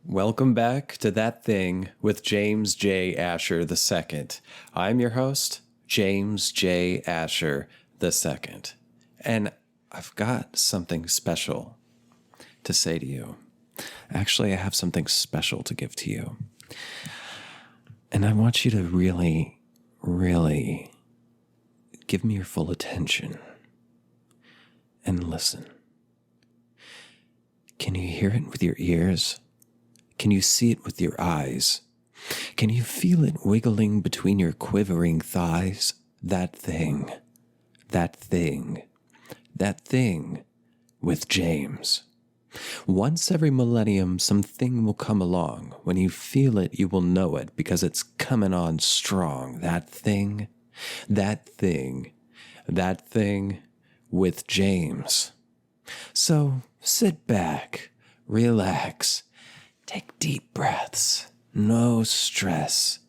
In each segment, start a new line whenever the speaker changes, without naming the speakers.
Welcome back to That Thing with James J. Asher II. I'm your host, James J. Asher II. And I've got something special to say to you. Actually, I have something special to give to you. And I want you to really, really give me your full attention and listen. Can you hear it with your ears? Can you see it with your eyes? Can you feel it wiggling between your quivering thighs? That thing. That thing. That thing with James. Once every millennium, something will come along. When you feel it, you will know it because it's coming on strong. That thing. That thing. That thing with James. So sit back, relax, take deep breaths, no stress.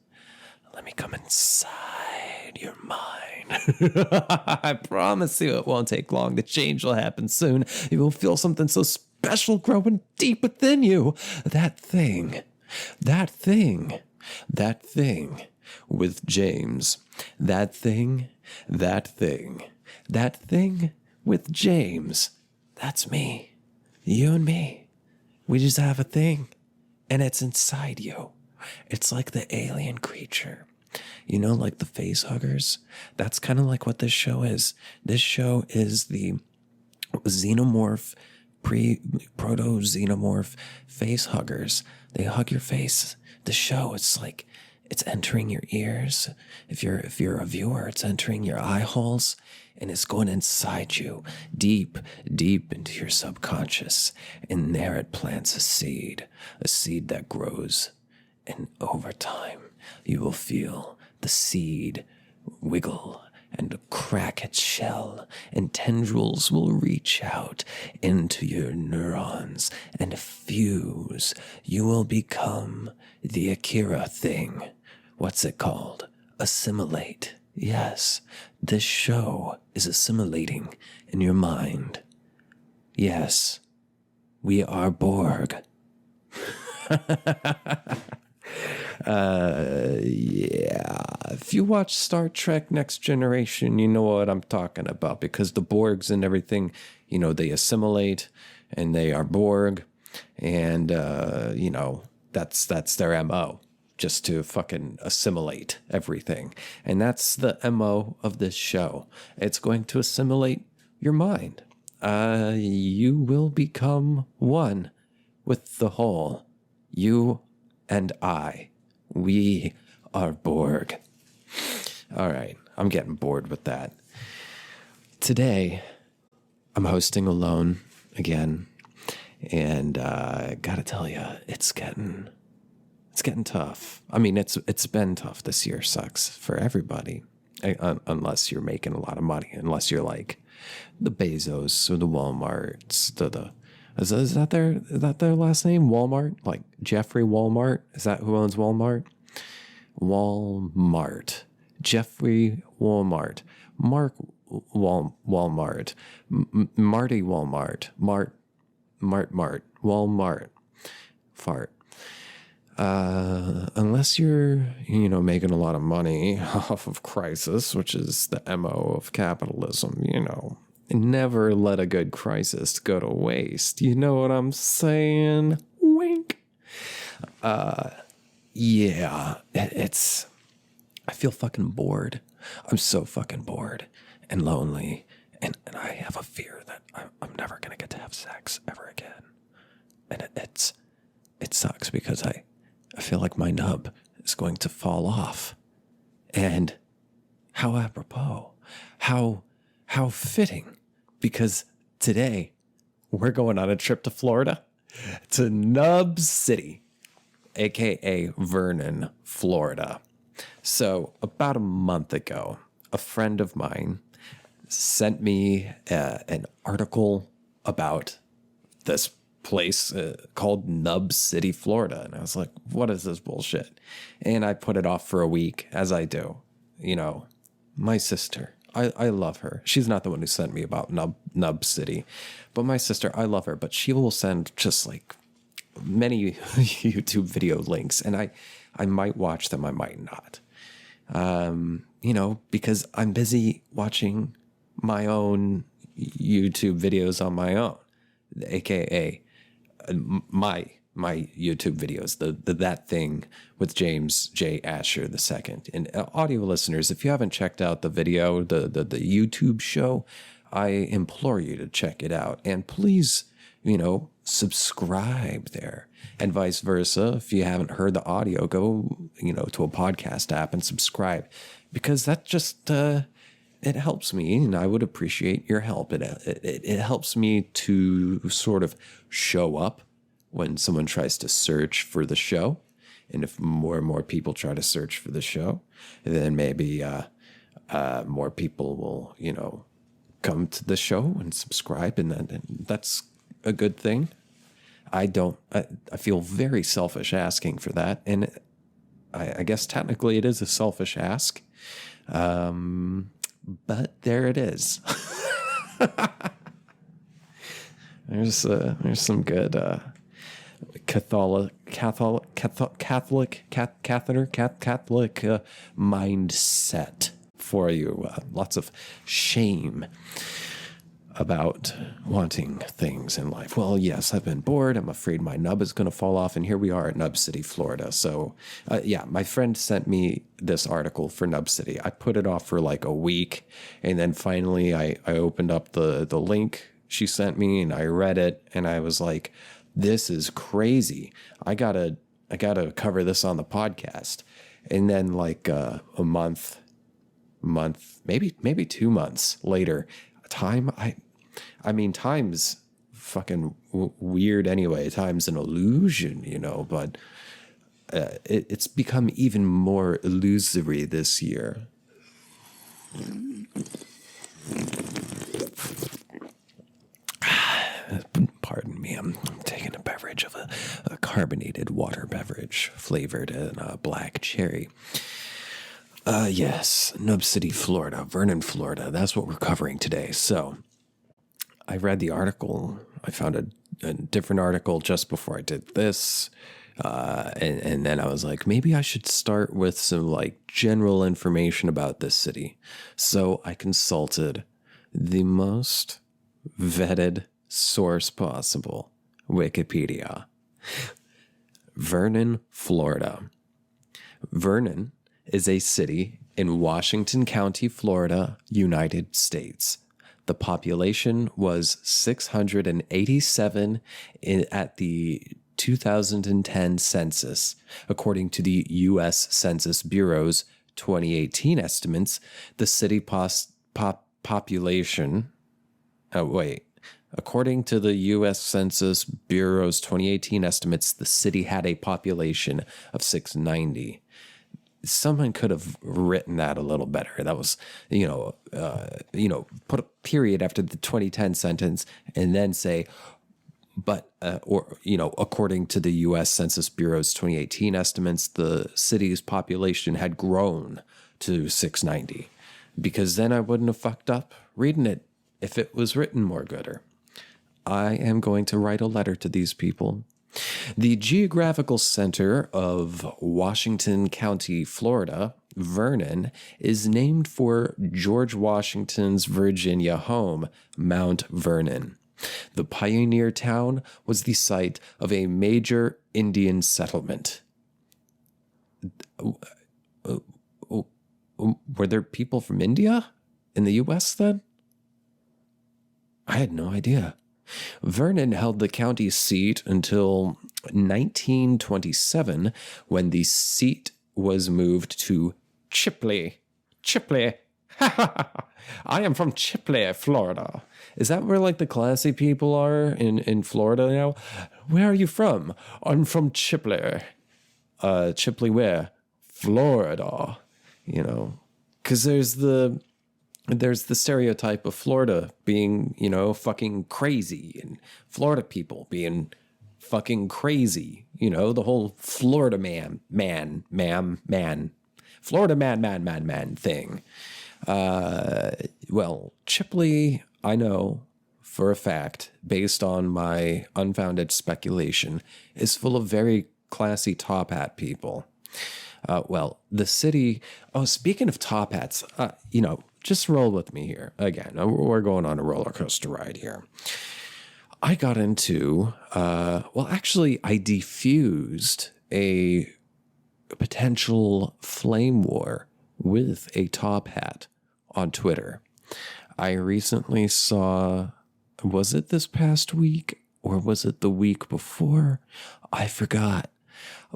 Let me come inside your mind. I promise you it won't take long. The change will happen soon. You will feel something so special growing deep within you. That thing, that thing, that thing with James. That thing, that thing, that thing with James. That's me. You and me. We just have a thing. And it's inside you. It's like the alien creature. You know, like the face huggers? That's kind of like what this show is. This show is the xenomorph, proto-xenomorph face huggers. They hug your face. The show, it's like, it's entering your ears. If you're a viewer, it's entering your eye holes. And it's going inside you, deep, deep into your subconscious. And there it plants a seed that grows. And over time, you will feel the seed wiggle and crack its shell, and tendrils will reach out into your neurons and fuse. You will become the Akira thing. What's it called? Assimilate. Yes, this show is assimilating in your mind. Yes, we are Borg. Yeah. If you watch Star Trek Next Generation, you know what I'm talking about, because the Borgs and everything, you know, they assimilate and they are Borg, and you know, that's their MO. Just to fucking assimilate everything. And that's the MO of this show. It's going to assimilate your mind. You will become one with the whole. You and I. We are Borg. All right, I'm getting bored with that. Today, I'm hosting alone again. And gotta tell you, it's getting tough. I mean, it's been tough. This year sucks for everybody, unless you're making a lot of money. Unless you're like the Bezos or the Walmarts. Is that their last name? Walmart, like Jeffrey Walmart. Is that who owns Walmart? Walmart. Jeffrey Walmart. Mark Walmart. Marty Walmart. Mart. Walmart. Fart. Unless you're, making a lot of money off of crisis, which is the MO of capitalism, never let a good crisis go to waste. You know what I'm saying? Wink. Yeah, I feel fucking bored. I'm so fucking bored and lonely. And I have a fear that I'm never going to get to have sex ever again. And it sucks because I feel like my nub is going to fall off. And how apropos, how fitting, because today we're going on a trip to Florida, to Nub City, aka Vernon, Florida. So about a month ago, a friend of mine sent me an article about this place called Nub City, Florida. And I was like, what is this bullshit? And I put it off for a week, as I do. My sister, I love her. She's not the one who sent me about Nub City, but my sister, I love her. But she will send just like many YouTube video links, and I might watch them, I might not. Because I'm busy watching my own YouTube videos on my own, aka my YouTube videos, the that thing with James J. Asher II. And audio listeners, if you haven't checked out the video, the YouTube show, I implore you to check it out. And please, subscribe there. And vice versa. If you haven't heard the audio, go, to a podcast app and subscribe. Because that just it helps me, and I would appreciate your help. It helps me to sort of show up when someone tries to search for the show. And if more and more people try to search for the show, then maybe more people will, come to the show and subscribe. And that's a good thing. I feel very selfish asking for that. And I guess technically it is a selfish ask. But there it is. There's some good Catholic mindset for you. Lots of shame about wanting things in life. Well, yes, I've been bored. I'm afraid my nub is going to fall off. And here we are at Nub City, Florida. So, my friend sent me this article for Nub City. I put it off for like a week. And then finally I opened up the link she sent me and I read it. And I was like, this is crazy. I gotta cover this on the podcast. And then like a month, maybe 2 months later, time's fucking weird anyway. Time's an illusion, but it's become even more illusory this year. Pardon me, I'm taking a beverage of a carbonated water beverage flavored in black cherry. Yes, Nub City, Florida, Vernon, Florida. That's what we're covering today. So I read the article. I found a different article just before I did this. And then I was like, maybe I should start with some like general information about this city. So I consulted the most vetted source possible, Wikipedia. Vernon, Florida. Vernon is a city in Washington County, Florida, United States. The population was 687 at the 2010 census. According to the U.S. Census Bureau's 2018 estimates, the city population... According to the U.S. Census Bureau's 2018 estimates, the city had a population of 690. Someone could have written that a little better. That was, put a period after the 2010 sentence and then say, according to the U.S. Census Bureau's 2018 estimates, the city's population had grown to 690. Because then I wouldn't have fucked up reading it if it was written more gooder. I am going to write a letter to these people. The geographical center of Washington County, Florida, Vernon, is named for George Washington's Virginia home, Mount Vernon. The pioneer town was the site of a major Indian settlement. Were there people from India in the U.S. then? I had no idea. Vernon held the county seat until 1927, when the seat was moved to Chipley. Chipley. I am from Chipley, Florida. Is that where like the classy people are in Florida now? Where are you from? I'm from Chipley. Chipley where? Florida. Because there's the stereotype of Florida being, fucking crazy, and Florida people being fucking crazy. The whole Florida man Florida man thing. Well, Chipley, I know for a fact, based on my unfounded speculation, is full of very classy top hat people. Well, the city... Oh, speaking of top hats, just roll with me here. Again, we're going on a roller coaster ride here. I got into... I defused a potential flame war with a top hat on Twitter. I recently saw... Was it this past week or was it the week before? I forgot.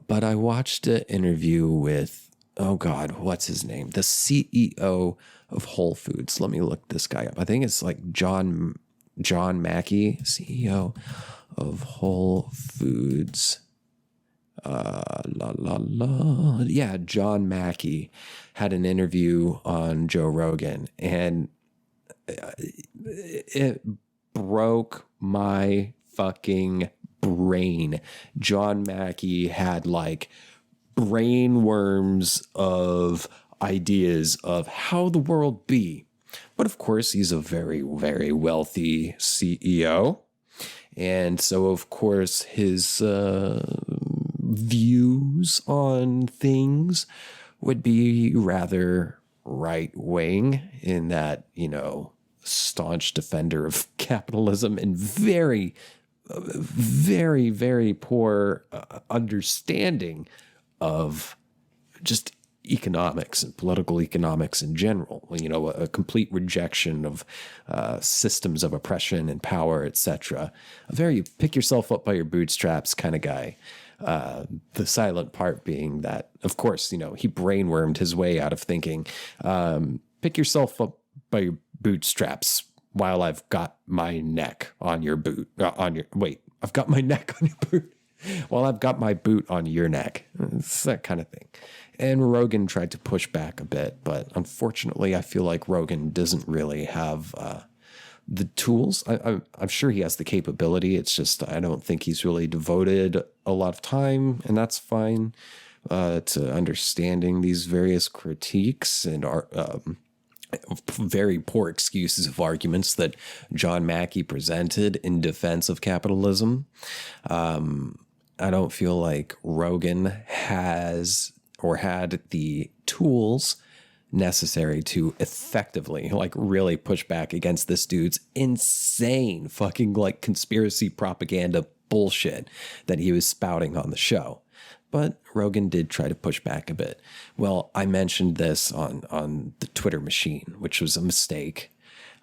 But I watched an interview with, oh God, what's his name? The CEO of Whole Foods. Let me look this guy up. I think it's like John Mackey, CEO of Whole Foods. Yeah, John Mackey had an interview on Joe Rogan, and it broke my fucking brain. John Mackey had like brain worms of ideas of how the world be. But of course, he's a very, very wealthy CEO. And so, of course, his views on things would be rather right-wing in that, staunch defender of capitalism and very, very, very poor understanding of just economics and political economics in general. A complete rejection of systems of oppression and power, etc. A very pick yourself up by your bootstraps kind of guy. The silent part being that, of course, he brainwormed his way out of thinking, pick yourself up by your bootstraps while I've got my neck on your boot. I've got my neck on your boot while I've got my boot on your neck. It's that kind of thing. And Rogan tried to push back a bit, but unfortunately, I feel like Rogan doesn't really have the tools. I'm sure he has the capability. It's just I don't think he's really devoted a lot of time, and that's fine, to understanding these various critiques and very poor excuses of arguments that John Mackey presented in defense of capitalism. I don't feel like Rogan has or had the tools necessary to effectively really push back against this dude's insane fucking conspiracy propaganda bullshit that he was spouting on the show. But Rogan did try to push back a bit. Well, I mentioned this on the Twitter machine, which was a mistake.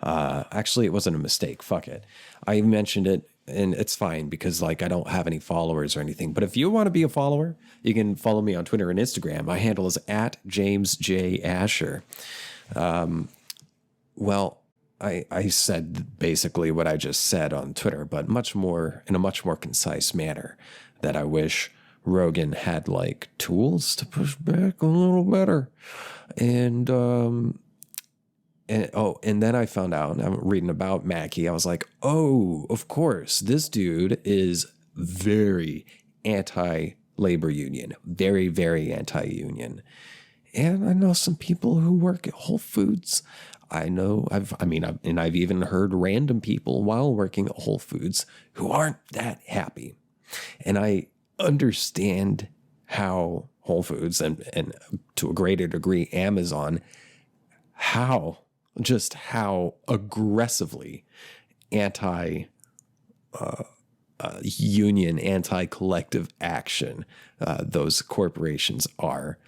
Actually, it wasn't a mistake. Fuck it. I mentioned it, and it's fine because I don't have any followers or anything. But if you want to be a follower, you can follow me on Twitter and Instagram. My handle is @JamesJAsher. I said basically what I just said on Twitter, but in a much more concise manner, that I wish Rogan had tools to push back a little better. And then I found out, and I'm reading about Mackey. I was like, oh, of course, this dude is very anti-labor union, very, very anti-union. And I know some people who work at Whole Foods. I've even heard random people while working at Whole Foods who aren't that happy. And I understand how Whole Foods and to a greater degree Amazon, how aggressively anti-union, anti-collective action those corporations are.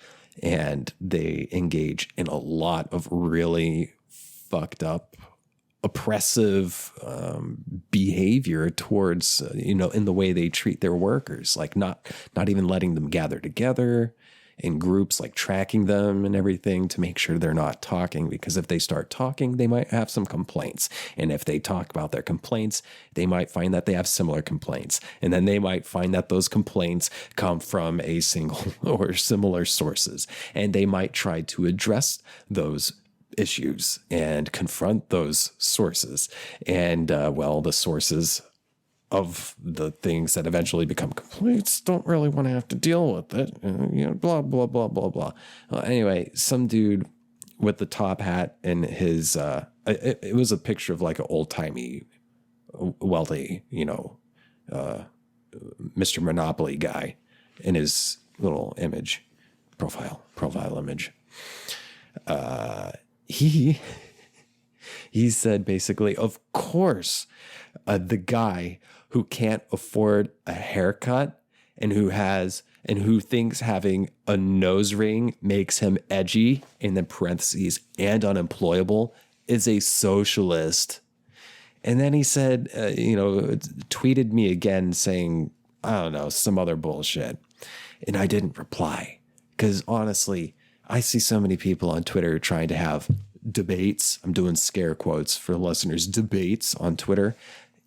And they engage in a lot of really fucked up, oppressive behavior towards, in the way they treat their workers, not even letting them gather together in groups, tracking them and everything to make sure they're not talking, because if they start talking, they might have some complaints. And if they talk about their complaints, they might find that they have similar complaints. And then they might find that those complaints come from a single or similar sources. And they might try to address those issues and confront those sources. And, the sources of the things that eventually become complaints don't really want to have to deal with it. Blah, blah, blah, blah, blah. Anyway, some dude with the top hat and his, it was a picture of an old timey wealthy, Mr. Monopoly guy in his little image, profile image. He said basically, of course, the guy who can't afford a haircut and who thinks having a nose ring makes him edgy, in the parentheses, and unemployable, is a socialist. And then he said, tweeted me again saying, I don't know, some other bullshit. And I didn't reply because honestly, I see so many people on Twitter trying to have debates. I'm doing scare quotes for listeners, debates on Twitter.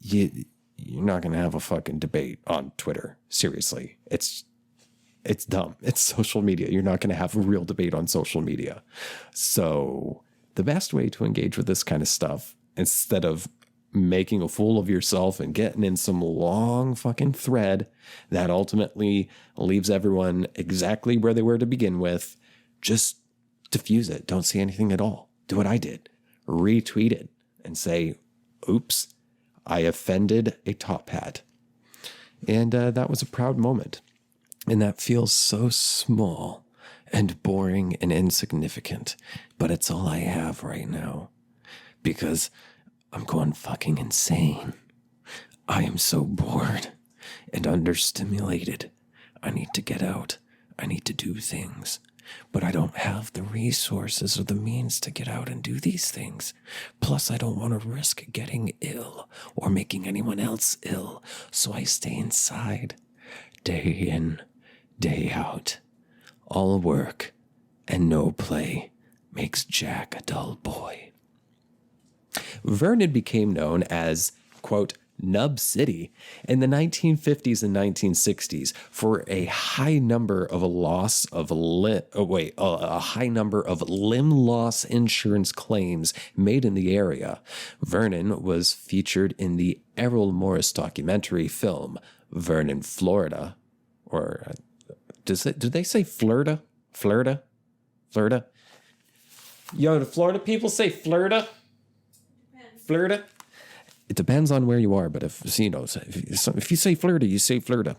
You're not going to have a fucking debate on Twitter. Seriously. It's dumb. It's social media. You're not going to have a real debate on social media. So the best way to engage with this kind of stuff, instead of making a fool of yourself and getting in some long fucking thread that ultimately leaves everyone exactly where they were to begin with, just diffuse it. Don't say anything at all. Do what I did. Retweet it and say, oops, I offended a top hat. And that was a proud moment. And that feels so small and boring and insignificant. But it's all I have right now. Because I'm going fucking insane. I am so bored and understimulated. I need to get out. I need to do things. But I don't have the resources or the means to get out and do these things. Plus, I don't want to risk getting ill or making anyone else ill. So I stay inside, day in, day out. All work and no play makes Jack a dull boy. Vernon became known as, quote, Nub City in the 1950s and 1960s for a high number of limb loss insurance claims made in the area. Vernon was featured in the Errol Morris documentary film Vernon, Florida, or do they say Florida? Florida? Yo, the Florida people say Florida? Florida? It depends on where you are, but if you say Florida, you say Florida.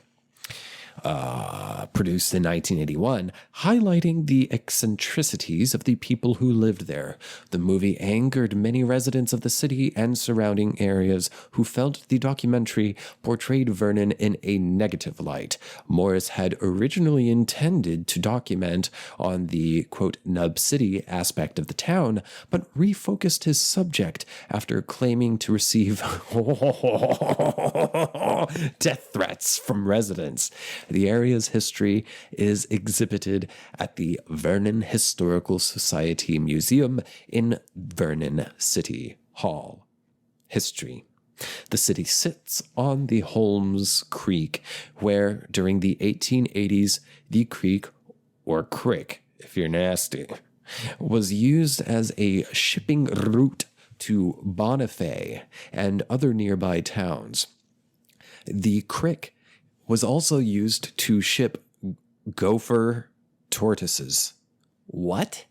Produced in 1981, highlighting the eccentricities of the people who lived there. The movie angered many residents of the city and surrounding areas who felt the documentary portrayed Vernon in a negative light. Morris had originally intended to document on the, quote, Nub City aspect of the town, but refocused his subject after claiming to receive death threats from residents. The area's history is exhibited at the Vernon Historical Society Museum in Vernon City Hall. History. The city sits on the Holmes Creek, where during the 1880s, the creek, or crick, if you're nasty, was used as a shipping route to Bonifay and other nearby towns. The crick was also used to ship gopher tortoises. What?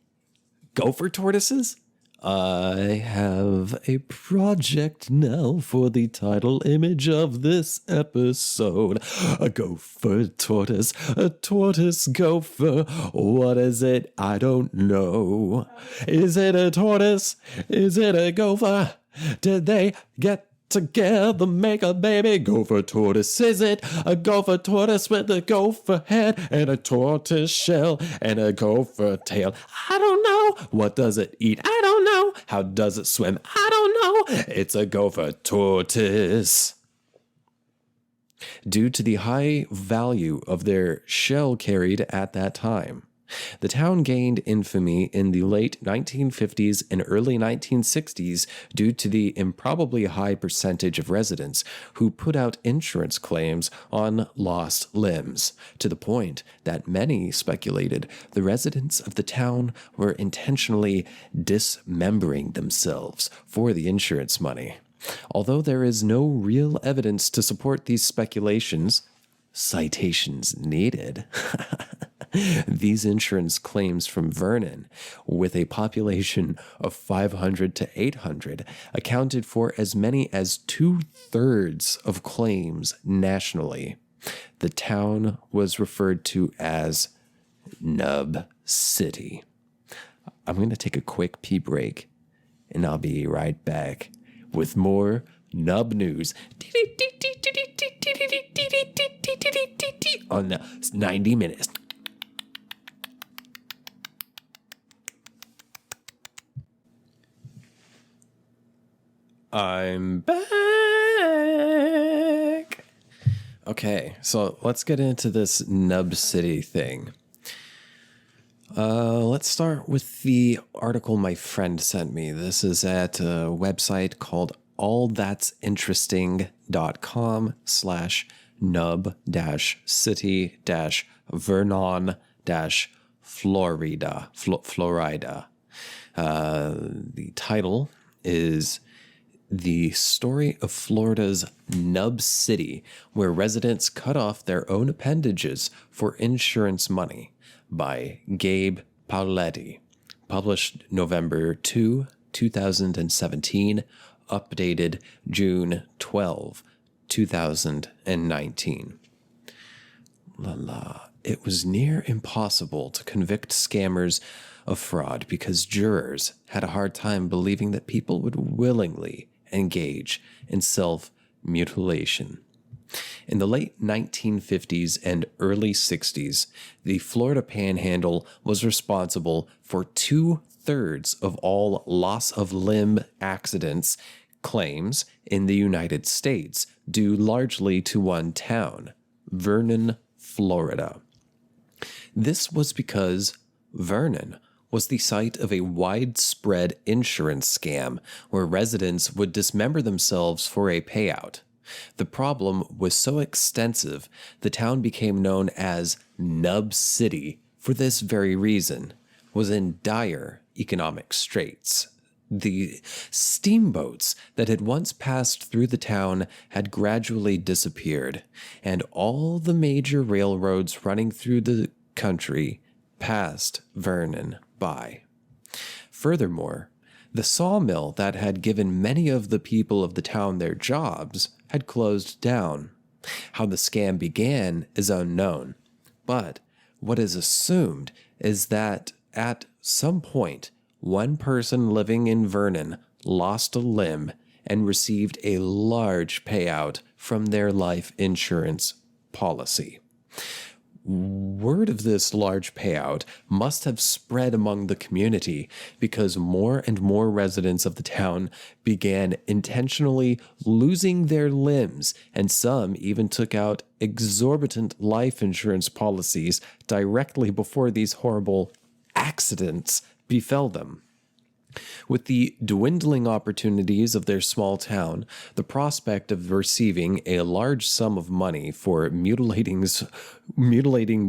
Gopher tortoises? I have a project now for the title image of this episode. A gopher tortoise, a tortoise gopher. What is it? I don't know. Is it a tortoise? Is it a gopher? Did they get together make a baby? Gopher tortoise, is it a gopher tortoise with a gopher head and a tortoise shell and a gopher tail? I don't know. What does it eat? I don't know. How does it swim? I don't know. It's a gopher tortoise. Due to the high value of their shell carried at that time, the town gained infamy in the late 1950s and early 1960s due to the improbably high percentage of residents who put out insurance claims on lost limbs, to the point that many speculated the residents of the town were intentionally dismembering themselves for the insurance money. Although there is no real evidence to support these speculations, citations needed, These insurance claims from Vernon, with a population of 500 to 800, accounted for as many as 2/3 of claims nationally. The town was referred to as Nub City. I'm going to take a quick pee break, and I'll be right back with more Nub News on the 90 minutes. I'm back. Okay, so let's get into this Nub City thing. Let's start with the article my friend sent me. This is at a website called allthat'sinteresting.com/nub-city-vernon-florida. The title is The Story of Florida's Nub City, where residents cut off their own appendages for insurance money, by Gabe Pauletti. Published November 2, 2017, updated June 12, 2019. It was near impossible to convict scammers of fraud because jurors had a hard time believing that people would willingly engage in self-mutilation. In the late 1950s and early 60s, the Florida Panhandle was responsible for 2/3 of all loss of limb accidents claims in the United States, due largely to one town, Vernon, Florida. This was because Vernon was the site of a widespread insurance scam where residents would dismember themselves for a payout. The problem was so extensive, the town became known as Nub City for this very reason, was in dire economic straits. The steamboats that had once passed through the town had gradually disappeared, and all the major railroads running through the country passed Vernon by. Furthermore, the sawmill that had given many of the people of the town their jobs had closed down. How the scam began is unknown, but what is assumed is that at some point, one person living in Vernon lost a limb and received a large payout from their life insurance policy. Word of this large payout must have spread among the community because more and more residents of the town began intentionally losing their limbs, and some even took out exorbitant life insurance policies directly before these horrible accidents befell them. With the dwindling opportunities of their small town, the prospect of receiving a large sum of money for mutilating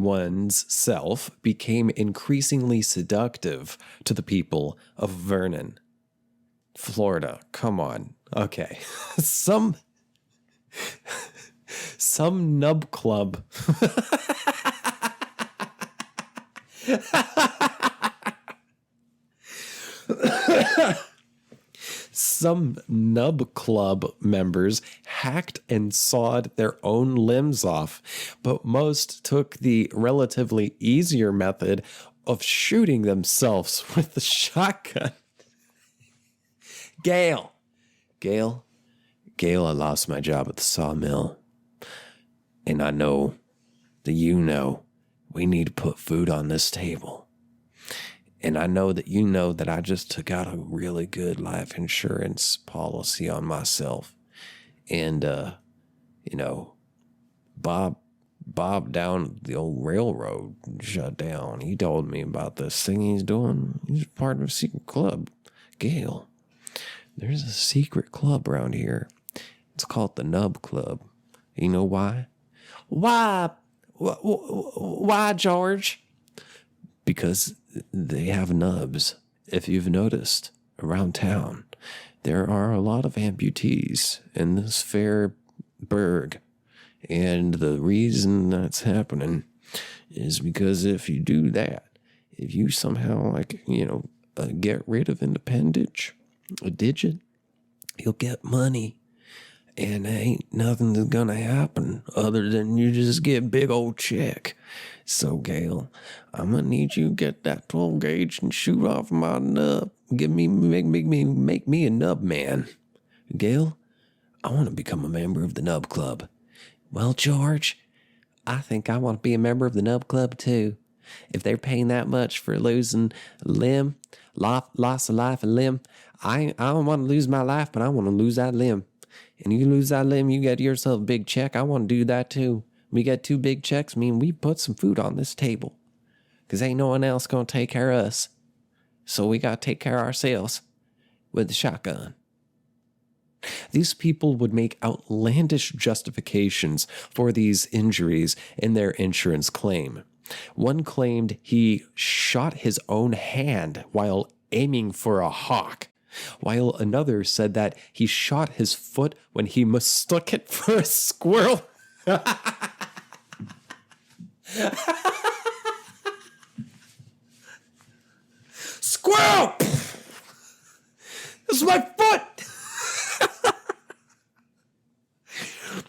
one's self became increasingly seductive to the people of Vernon. Florida, come on. Okay. Some Nub Club. Some Nub Club members hacked and sawed their own limbs off, but most took the relatively easier method of shooting themselves with the shotgun. Gail, I lost my job at the sawmill, and I know that you know we need to put food on this table. And I know that you know that I just took out a really good life insurance policy on myself. And, Bob down the old railroad shut down. He told me about this thing he's doing. He's part of a secret club. Gail, there's a secret club around here. It's called the Nub Club. You know why? Why, George? Because they have nubs. If you've noticed, around town, there are a lot of amputees in this fair burg. And the reason that's happening is because if you do that, if you somehow, like, get rid of an appendage, a digit, you'll get money. And ain't nothing that's gonna happen other than you just get a big old check. So, Gail, I'm gonna need you to get that 12 gauge and shoot off my nub. Make me a nub man. Gail, I want to become a member of the Nub Club. Well, George, I think I want to be a member of the Nub Club too. If they're paying that much for losing a limb, loss of life, a limb, I don't want to lose my life, but I want to lose that limb. And you lose that limb, you get yourself a big check. I want to do that too. We get 2 big checks, we put some food on this table. Because ain't no one else going to take care of us. So we got to take care of ourselves with the shotgun. These people would make outlandish justifications for these injuries in their insurance claim. One claimed he shot his own hand while aiming for a hawk, while another said that he shot his foot when he mistook it for a squirrel. Squirrel! This is my foot!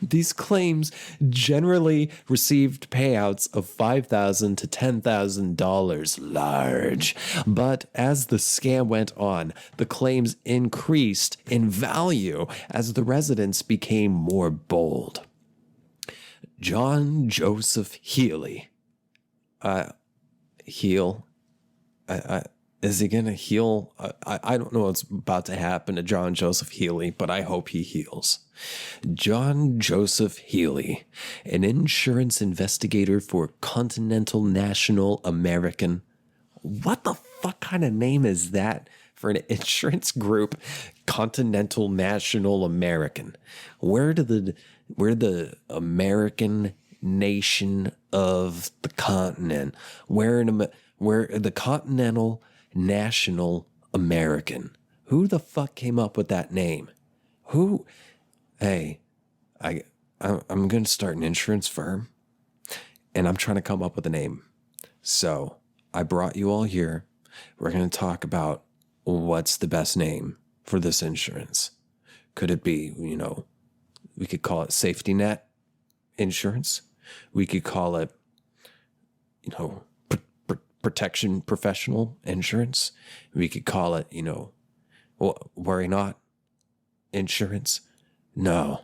These claims generally received payouts of $5,000 to $10,000 large. But as the scam went on, the claims increased in value as the residents became more bold. John Joseph Healy. Is he going to heal? I don't know what's about to happen to John Joseph Healy, but I hope he heals. John Joseph Healy, an insurance investigator for Continental National American. What the fuck kind of name is that for an insurance group? Continental National American. Where the American nation of the continent? Where the Continental National American? Who the fuck came up with that name? Who? Hey, I'm going to start an insurance firm, and I'm trying to come up with a name. So I brought you all here. We're going to talk about what's the best name for this insurance. Could it be, we could call it safety net insurance. We could call it, protection professional insurance. We could call it, worry not insurance. No,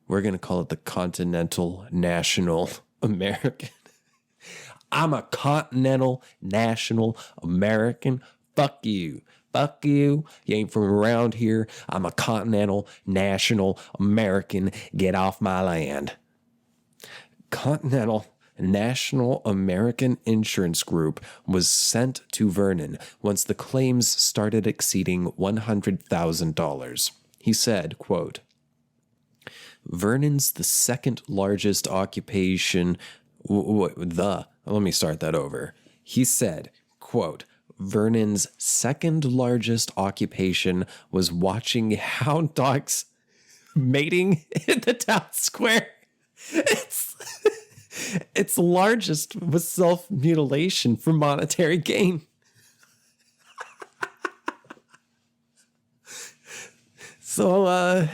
we're going to call it the Continental National American. I'm a Continental National American. Fuck you. Fuck you. You ain't from around here. I'm a Continental National American. Get off my land. Continental National American Insurance Group was sent to Vernon once the claims started exceeding $100,000. He said, quote, Vernon's the second largest occupation. Let me start that over. He said, quote, Vernon's second largest occupation was watching hound dogs mating in the town square. Its largest was self-mutilation for monetary gain. So,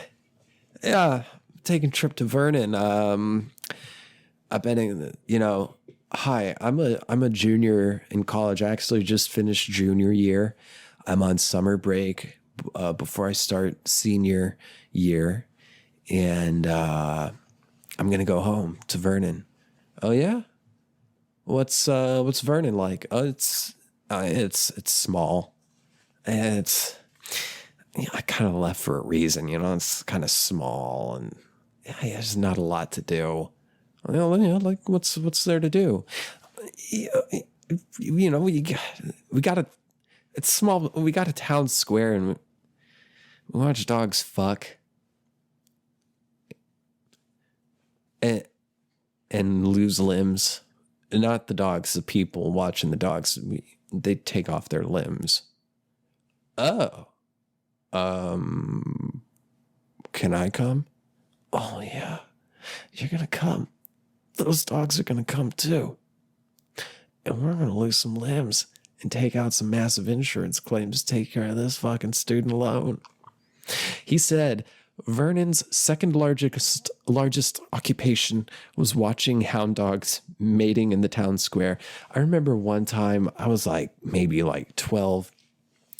taking a trip to Vernon. I've been, hi, I'm a junior in college. I actually just finished junior year. I'm on summer break before I start senior year, and I'm gonna go home to Vernon. Oh yeah, what's Vernon like? Oh, it's small. I kind of left for a reason, it's kind of small and there's not a lot to do. Like what's there to do? We got it's small. We got a town square and we watch dogs fuck and lose limbs. Not the dogs, the people watching the dogs. They take off their limbs. Oh. Can I come? Oh yeah, you're gonna come. those dogs are going to come too. And we're going to lose some limbs and take out some massive insurance claims to take care of this fucking student loan. He said Vernon's second largest occupation was watching hound dogs mating in the town square. I remember one time I was like maybe like 12,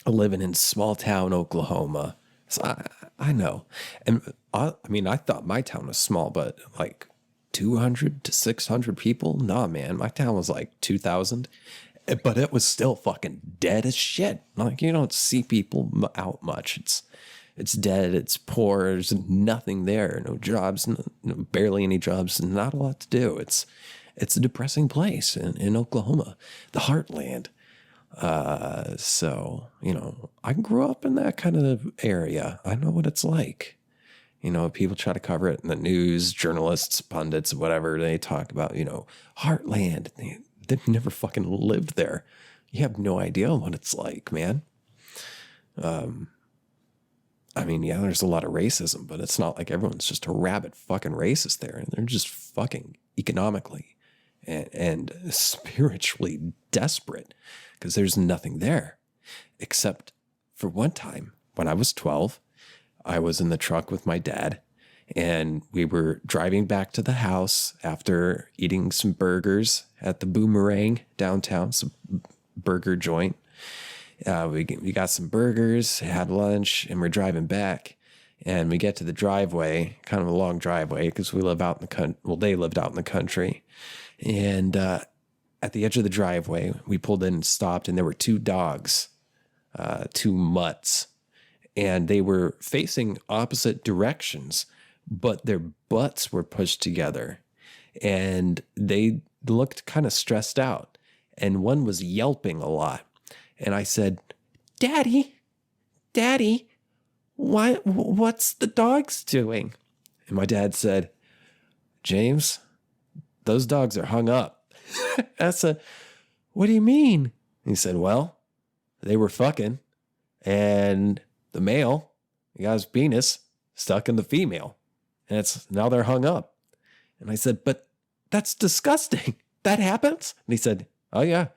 living in small town Oklahoma. So I know. And I mean, I thought my town was small, but like 200 to 600 people? Nah, man, my town was like 2,000. But it was still fucking dead as shit. Like, you don't see people out much. It's dead. It's poor. There's nothing there. No jobs. Barely any jobs. Not a lot to do. It's a depressing place in Oklahoma, the heartland. So, you know, I grew up in that kind of area. I know what it's like. You know, people try to cover it in the news, journalists, pundits, whatever. They talk about, you know, heartland. They've never fucking lived there. You have no idea what it's like, man. I mean, yeah, there's a lot of racism, but it's not like everyone's just a rabid fucking racist there. They're just fucking economically and spiritually desperate because there's nothing there. Except for one time when I was 12, I was in the truck with my dad and we were driving back to the house after eating some burgers at the Boomerang downtown, some burger joint. We got some burgers, had lunch, and we're driving back. And we get to the driveway, kind of a long driveway, because we live out in the country. Well, they lived out in the country. And at the edge of the driveway, we pulled in and stopped, and there were two dogs, two mutts. And they were facing opposite directions, but their butts were pushed together. And they looked kind of stressed out. And one was yelping a lot. And I said, Daddy, what's the dogs doing? And my dad said, James, those dogs are hung up. I said, what do you mean? He said, well, they were fucking and the male got his penis stuck in the female and now they're hung up. And I said, but that's disgusting. That happens? And he said, oh yeah,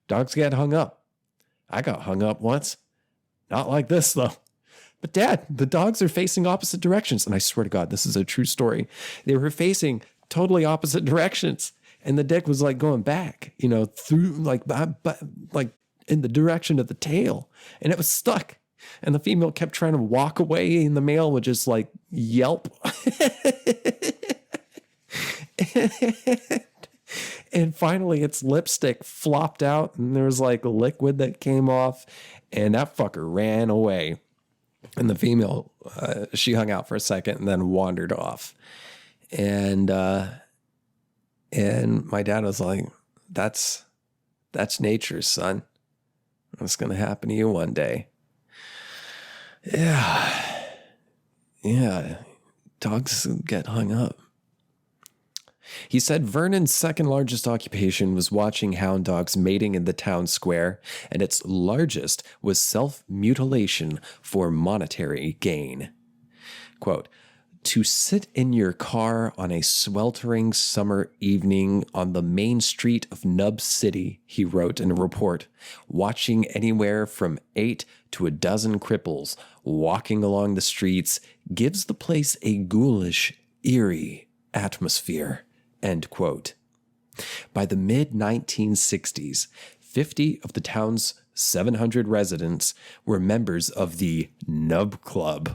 dogs get hung up. I got hung up once. Not like this, though. But Dad, the dogs are facing opposite directions. And I swear to God, this is a true story. They were facing totally opposite directions. And the dick was like going back, you know, through like in the direction of the tail. And it was stuck. And the female kept trying to walk away and the male would just like yelp. And finally, its lipstick flopped out and there was like a liquid that came off and that fucker ran away. And the female, she hung out for a second and then wandered off. And my dad was like, that's nature, son. That's going to happen to you one day. Yeah. Dogs get hung up. He said Vernon's second largest occupation was watching hound dogs mating in the town square, and its largest was self-mutilation for monetary gain. Quote, to sit in your car on a sweltering summer evening on the main street of Nub City, he wrote in a report, watching anywhere from 8 to a dozen cripples walking along the streets gives the place a ghoulish, eerie atmosphere. End quote. By the mid-1960s, 50 of the town's 700 residents were members of the Nub Club.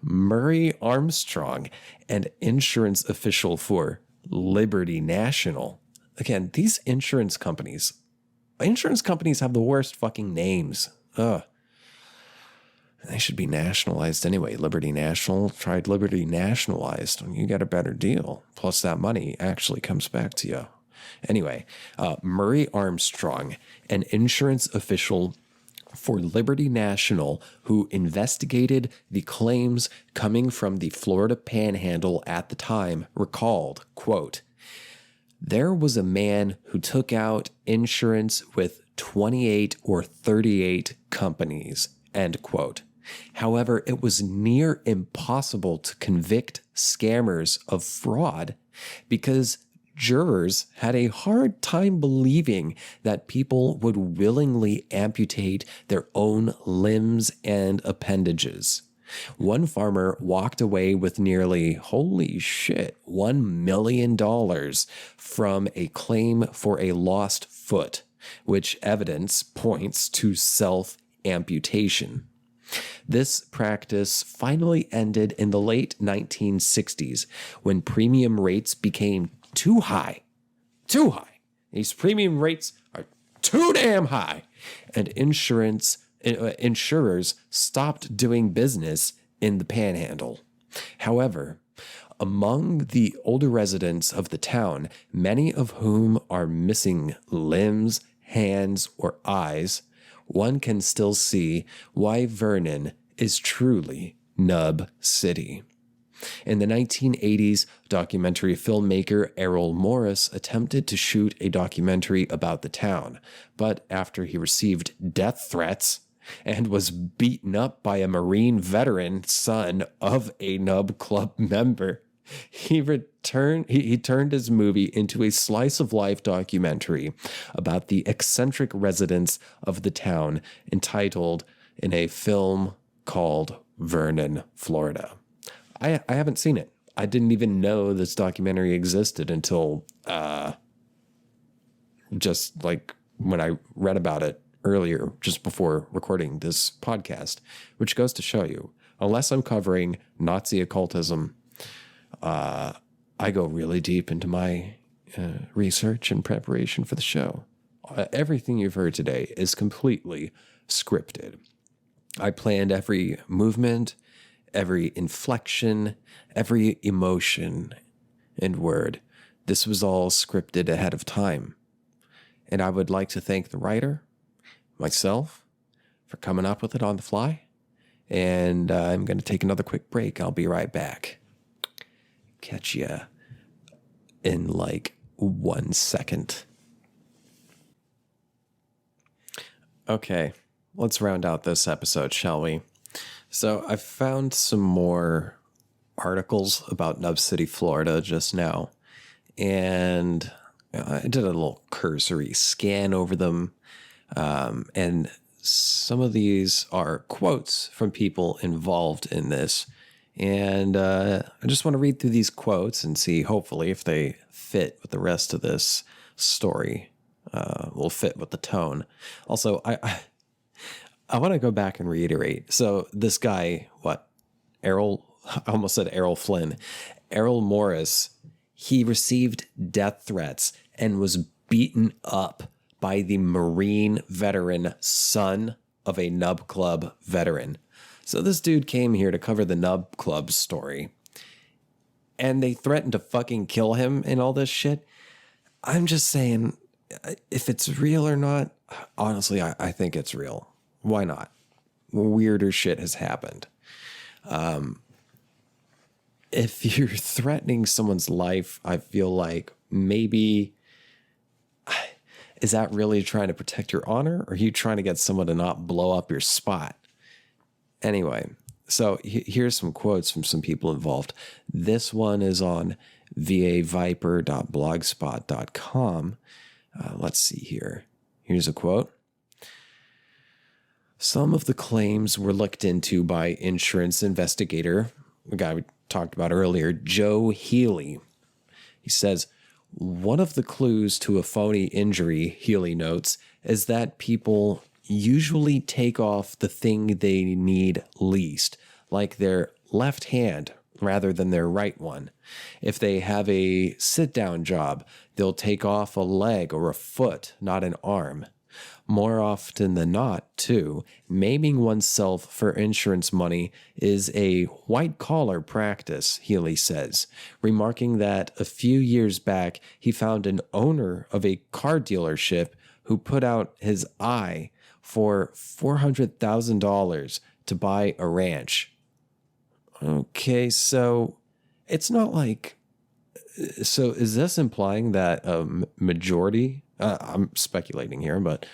Murray Armstrong, an insurance official for Liberty National. Again, these insurance companies have the worst fucking names. Ugh. They should be nationalized anyway. Liberty National, tried Liberty Nationalized. You get a better deal. Plus that money actually comes back to you. Anyway, Murray Armstrong, an insurance official for Liberty National who investigated the claims coming from the Florida Panhandle at the time, recalled, quote, there was a man who took out insurance with 28 or 38 companies, end quote. However, it was near impossible to convict scammers of fraud because Jurors had a hard time believing that people would willingly amputate their own limbs and appendages. One farmer walked away with nearly, holy shit, $1 million from a claim for a lost foot, which evidence points to self-amputation. This practice finally ended in the late 1960s when premium rates became too high. Too high. These premium rates are too damn high. And insurers stopped doing business in the Panhandle. However, among the older residents of the town, many of whom are missing limbs, hands, or eyes, one can still see why Vernon is truly Nub City. In the 1980s, documentary filmmaker Errol Morris attempted to shoot a documentary about the town, but after he received death threats and was beaten up by a Marine veteran, son of a Nub Club member, he turned his movie into a slice-of-life documentary about the eccentric residents of the town, entitled in a film called Vernon, Florida. I haven't seen it. I didn't even know this documentary existed until just like when I read about it earlier, just before recording this podcast, which goes to show you, unless I'm covering Nazi occultism, I go really deep into my research and preparation for the show. Everything you've heard today is completely scripted. I planned every movement, every inflection, every emotion and word. This was all scripted ahead of time. And I would like to thank the writer, myself, for coming up with it on the fly. And I'm going to take another quick break. I'll be right back. Catch ya in like 1 second. Okay, let's round out this episode, shall we? So I found some more articles about Nub City, Florida just now, and I did a little cursory scan over them, and some of these are quotes from people involved in this, and I just want to read through these quotes and see, hopefully, if they fit with the rest of this story, will fit with the tone. Also, I want to go back and reiterate. So this guy, I almost said Errol Flynn, Errol Morris, he received death threats and was beaten up by the Marine veteran, son of a Nub Club veteran. So this dude came here to cover the Nub Club story, and they threatened to fucking kill him and all this shit. I'm just saying, if it's real or not, honestly, I think it's real. Why not? Weirder shit has happened. If you're threatening someone's life, I feel like maybe, is that really trying to protect your honor? Or are you trying to get someone to not blow up your spot? Anyway, so here's some quotes from some people involved. This one is on vaviper.blogspot.com. Let's see here. Here's a quote. Some of the claims were looked into by insurance investigator, the guy we talked about earlier, Joe Healy. He says, one of the clues to a phony injury, Healy notes, is that people usually take off the thing they need least, like their left hand rather than their right one. If they have a sit-down job, they'll take off a leg or a foot, not an arm. More often than not, too, maiming oneself for insurance money is a white-collar practice, Healy says, remarking that a few years back he found an owner of a car dealership who put out his eye for $400,000 to buy a ranch. Okay, so it's not like... So is this implying that a majority... I'm speculating here, but...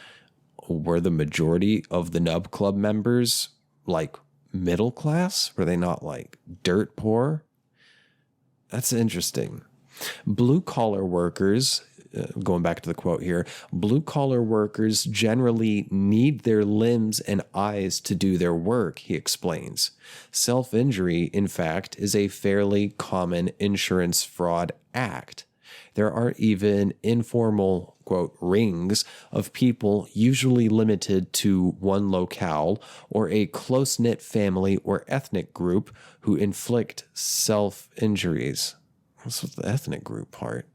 were the majority of the Nub Club members like middle class? Were they not like dirt poor? That's interesting. Blue collar workers, going back to the quote here, blue collar workers generally need their limbs and eyes to do their work, he explains. Self injury, in fact, is a fairly common insurance fraud act. There are even informal, quote, rings of people, usually limited to one locale or a close-knit family or ethnic group, who inflict self-injuries. What's with the ethnic group part?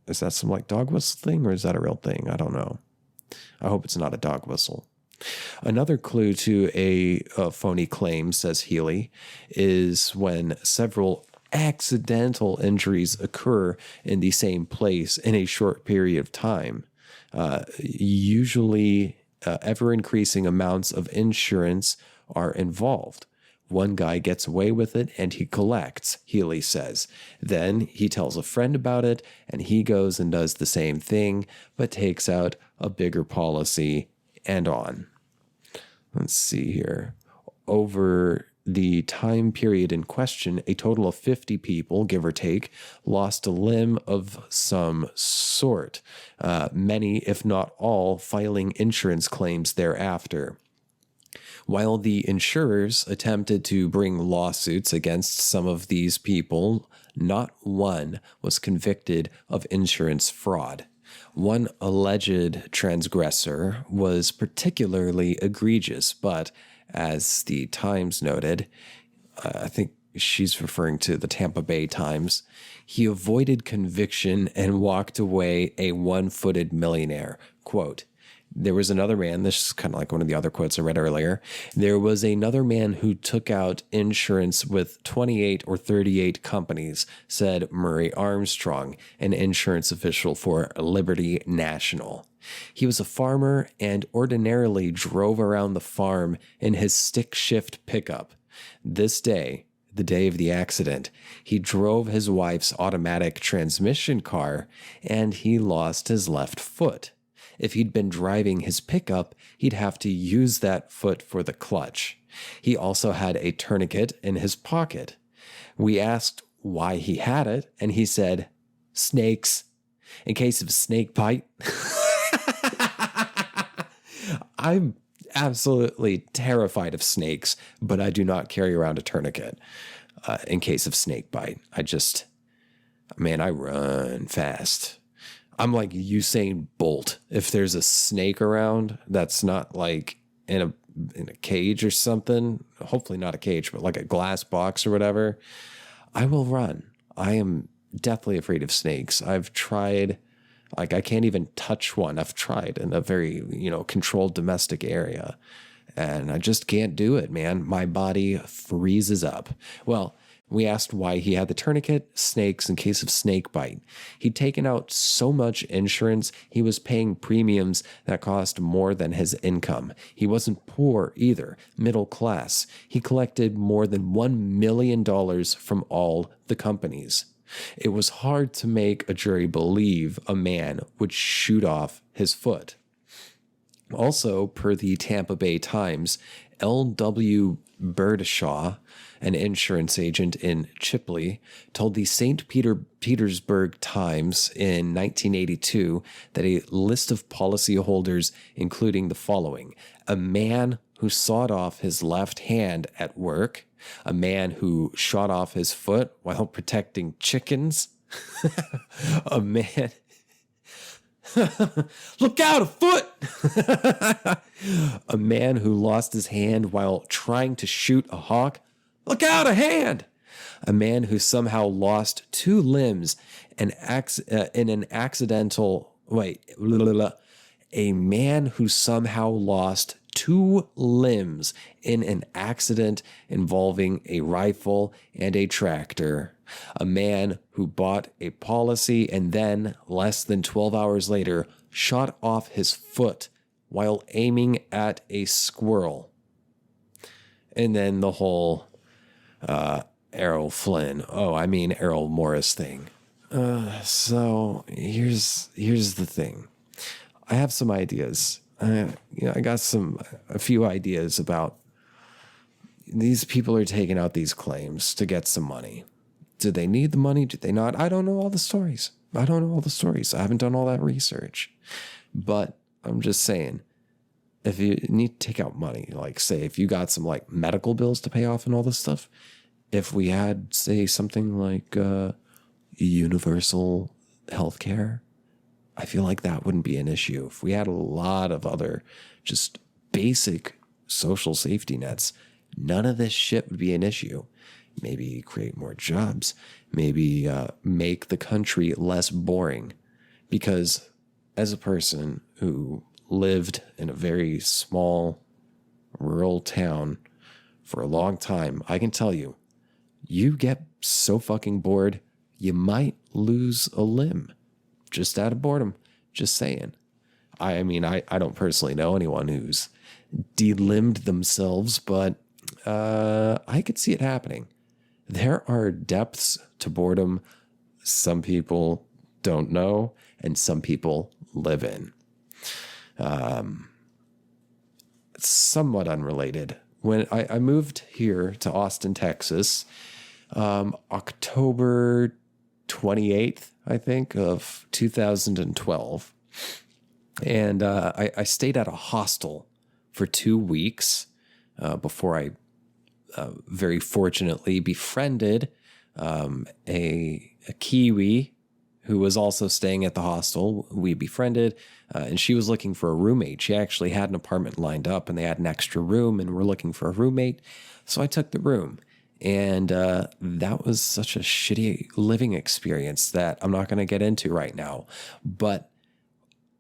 Is that some like dog whistle thing, or is that a real thing? I don't know. I hope it's not a dog whistle. Another clue to a phony claim, says Healy, is when several accidental injuries occur in the same place in a short period of time. Usually, ever-increasing amounts of insurance are involved. One guy gets away with it and he collects, Healy says. Then he tells a friend about it and he goes and does the same thing, but takes out a bigger policy and on. Let's see here. Over the time period in question, a total of 50 people, give or take, lost a limb of some sort, many, if not all, filing insurance claims thereafter. While the insurers attempted to bring lawsuits against some of these people, not one was convicted of insurance fraud. One alleged transgressor was particularly egregious, but as the Times noted, I think she's referring to the Tampa Bay Times, he avoided conviction and walked away a one-footed millionaire. Quote, there was another man, this is kind of like one of the other quotes I read earlier. There was another man who took out insurance with 28 or 38 companies, said Murray Armstrong, an insurance official for Liberty National. He was a farmer and ordinarily drove around the farm in his stick-shift pickup. This day, the day of the accident, he drove his wife's automatic transmission car and he lost his left foot. If he'd been driving his pickup, he'd have to use that foot for the clutch. He also had a tourniquet in his pocket. We asked why he had it, and he said, snakes, in case of snake bite. I'm absolutely terrified of snakes, but I do not carry around a tourniquet in case of snake bite. I run fast. I'm like Usain Bolt. If there's a snake around that's not like in a cage or something, hopefully not a cage, but like a glass box or whatever, I will run. I am deathly afraid of snakes. I've tried, like I can't even touch one. I've tried in a very, controlled domestic area, and I just can't do it, man. My body freezes up. Well, we asked why he had the tourniquet, snakes, in case of snake bite. He'd taken out so much insurance, he was paying premiums that cost more than his income. He wasn't poor either, middle class. He collected more than $1 million from all the companies. It was hard to make a jury believe a man would shoot off his foot. Also, per the Tampa Bay Times, L.W. Berdishaw, an insurance agent in Chipley, told the St. Petersburg Times in 1982 that a list of policyholders, including the following: a man who sawed off his left hand at work, a man who shot off his foot while protecting chickens, a man... Look out, a foot! A man who lost his hand while trying to shoot a hawk. Look out, a hand! A man who somehow lost two limbs in an accidental... A man who somehow lost two limbs in an accident involving a rifle and a tractor. A man who bought a policy and then, less than 12 hours later, shot off his foot while aiming at a squirrel. And then the whole Errol Morris thing. So here's the thing. I have some ideas. I got a few ideas about these people are taking out these claims to get some money. Do they need the money? Do they not? I don't know all the stories. I haven't done all that research. But I'm just saying, if you need to take out money, like say if you got some like medical bills to pay off and all this stuff, if we had, say, something like universal healthcare, I feel like that wouldn't be an issue. If we had a lot of other just basic social safety nets, none of this shit would be an issue. Maybe create more jobs, maybe make the country less boring. Because as a person who lived in a very small rural town for a long time, I can tell you, you get so fucking bored, you might lose a limb just out of boredom. Just saying. I mean, I don't personally know anyone who's delimbed themselves, but I could see it happening. There are depths to boredom some people don't know and some people live in. It's somewhat unrelated. When I moved here to Austin, Texas, October 28th, I think, of 2012. And I stayed at a hostel for 2 weeks before I very fortunately befriended a Kiwi who was also staying at the hostel. We befriended, and she was looking for a roommate. She actually had an apartment lined up, and they had an extra room, and we're looking for a roommate. So I took the room. And that was such a shitty living experience that I'm not going to get into right now. But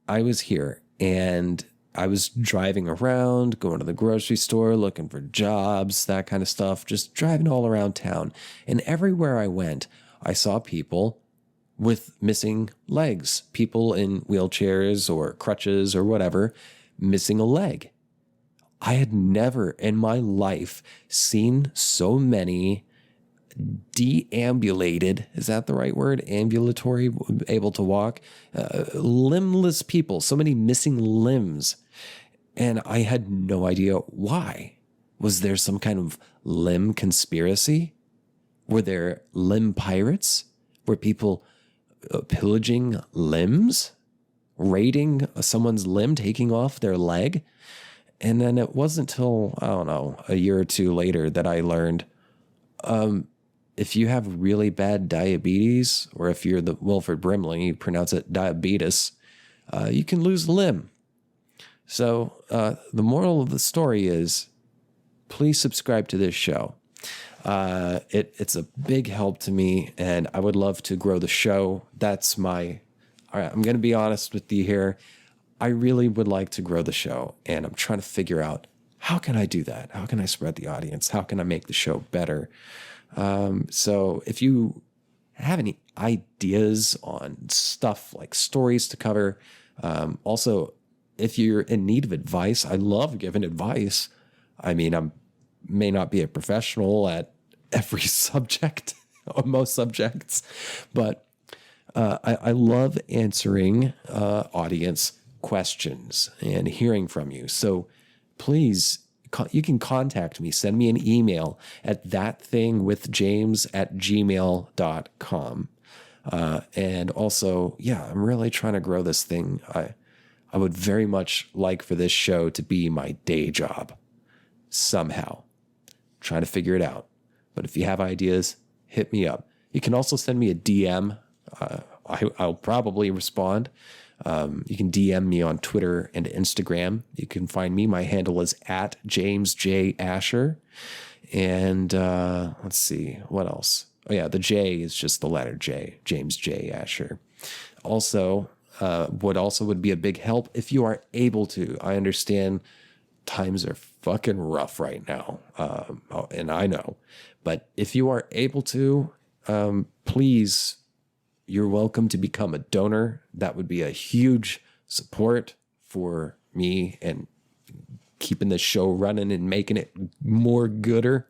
I was here and I was driving around, going to the grocery store, looking for jobs, that kind of stuff, just driving all around town. And everywhere I went, I saw people with missing legs, people in wheelchairs or crutches or whatever, missing a leg. I had never in my life seen so many deambulated, is that the right word? Ambulatory, able to walk, limbless people, so many missing limbs. And I had no idea why. Was there some kind of limb conspiracy? Were there limb pirates? Were people pillaging limbs? Raiding someone's limb, taking off their leg? And then it wasn't until, I don't know, a year or two later that I learned, if you have really bad diabetes, or if you're the Wilford Brimley, you pronounce it diabetes, you can lose a limb. So the moral of the story is, please subscribe to this show. It's a big help to me, and I would love to grow the show. All right, I'm going to be honest with you here. I really would like to grow the show, and I'm trying to figure out, how can I do that? How can I spread the audience? How can I make the show better? So if you have any ideas on stuff like stories to cover, also, if you're in need of advice, I love giving advice. I mean, I may not be a professional at every subject or most subjects, but I love answering audience questions and hearing from you. So please, you can contact me. Send me an email at thatthingwithjames@gmail.com. And also, yeah, I'm really trying to grow this thing. I would very much like for this show to be my day job somehow. I'm trying to figure it out. But if you have ideas, hit me up. You can also send me a DM. I'll probably respond. You can DM me on Twitter and Instagram. You can find me. My handle is @JamesJAsher. And let's see, what else? Oh, yeah, the J is just the letter J, James J. Asher. Also, would be a big help if you are able to. I understand times are fucking rough right now, and I know. But if you are able to, please, you're welcome to become a donor. That would be a huge support for me and keeping the show running and making it more gooder.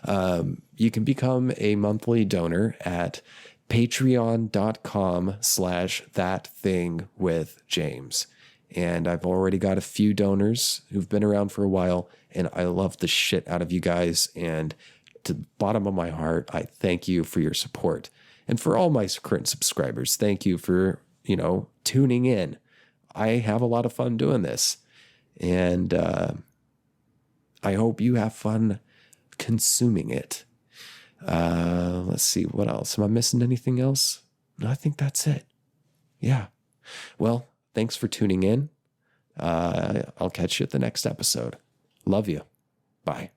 You can become a monthly donor at patreon.com/thatthingwithjames. And I've already got a few donors who've been around for a while, and I love the shit out of you guys. And to the bottom of my heart, I thank you for your support. And for all my current subscribers, thank you for, tuning in. I have a lot of fun doing this. And I hope you have fun consuming it. Let's see, what else? Am I missing anything else? No, I think that's it. Yeah. Well, thanks for tuning in. I'll catch you at the next episode. Love you. Bye.